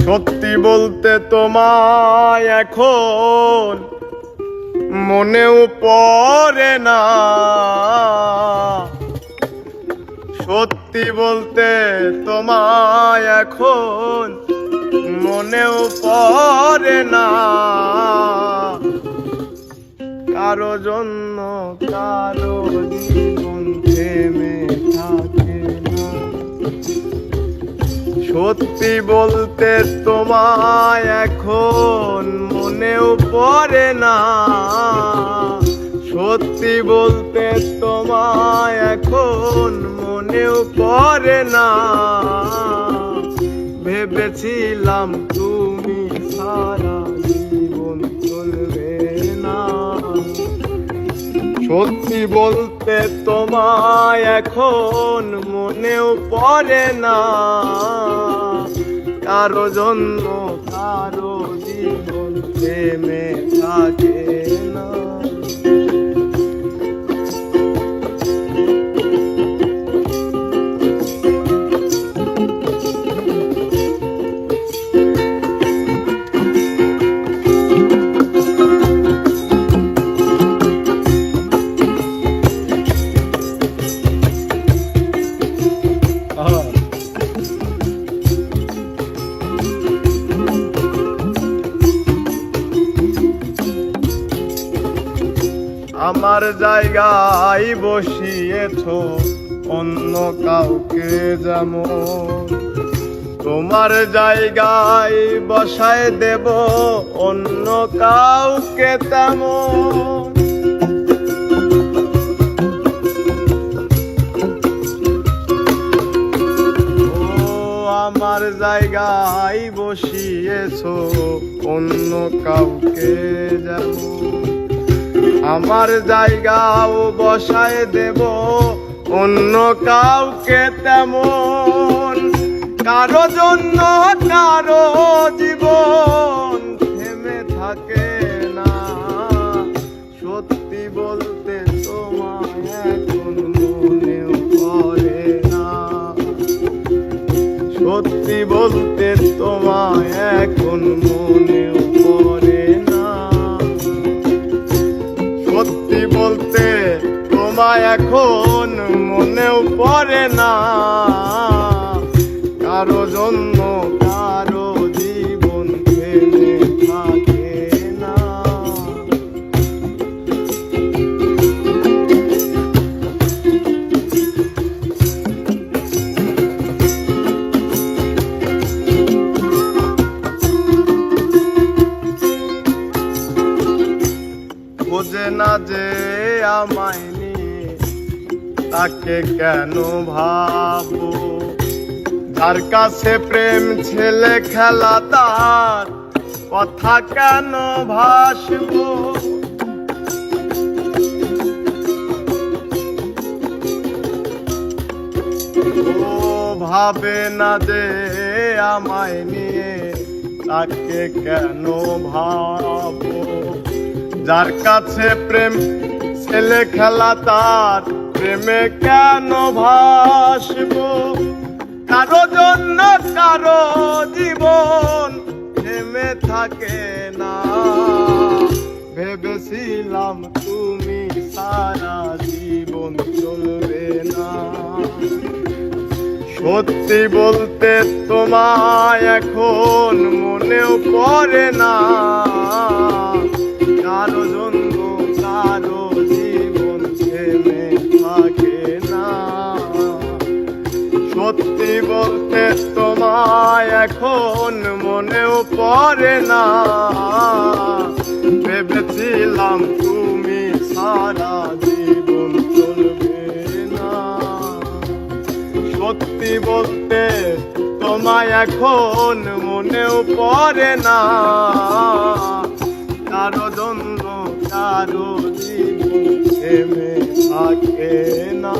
সত্যি বলতে তোমায় এখন মনেও পড়ে না। সত্যি বলতে তোমায় এখন মনেও পড়ে না। কারো জন্য কারো জীবন থেমে থাকে না। সত্যি বলতে তোমায় এখন মনেও পড়ে না। সত্যি বলতে তোমায় এখন মনেও পড়ে না। ভেবেছিলাম তুমি সারা জীবন চলবে না। সত্যি বলতে তোমায় এখন মনেও পড়ে না। কারো জন্য কারো জীবন থেমে থাকে না। আমার জায়গায় বসিয়েছ অন্য কাউকে যেমন, তোমার জায়গায় বসায় দেব অন্য কাউকে তেমন। আমার জায়গায় বসিয়েছ অন্য কাউকে যেমন, আমার জায়গাও বসায় দেব অন্য কাউকে তেমন। কারো জন্য কারো জীবন থেমে থাকে না। সত্যি বলতে তোমায় এখন মনেও পড়ে না। সত্যি বলতে তোমায় এখন মনেও পড়ে না। সত্যি বলতে তোমায় এখন মনেও পড়ে না। কারো জন্য কারো জীবন থেমে থাকে না। বোঝে না যে আমায় নিয়ে তাকে কেন ভাবো। যার কাছে প্রেম ছেলে খেলা তার কথা কেন ভাসবো। ও ভাবে না যে আমায় নিয়ে তাকে কেন ভাবো। যার কাছে প্রেম ছেলে খেলা তার প্রেমে কেন ভাসবো। কারো জন্য কারো জীবন থেমে থাকে না। ভেবেছিলাম তুমি সারা জীবন চলবে না। সত্যি বলতে তোমায় এখন মনেও পড়ে না। কারো জন্য কারো জীবন থেমে থাকে না। সত্যি বলতে তোমায় এখন মনেও পড়ে না। ভেবেছিলাম তুমি সারা জীবন চলবে না। সত্যি বলতে তোমায় এখন মনেও পড়ে না। কারো জন্য কারো জীবন থেমে থাকে না।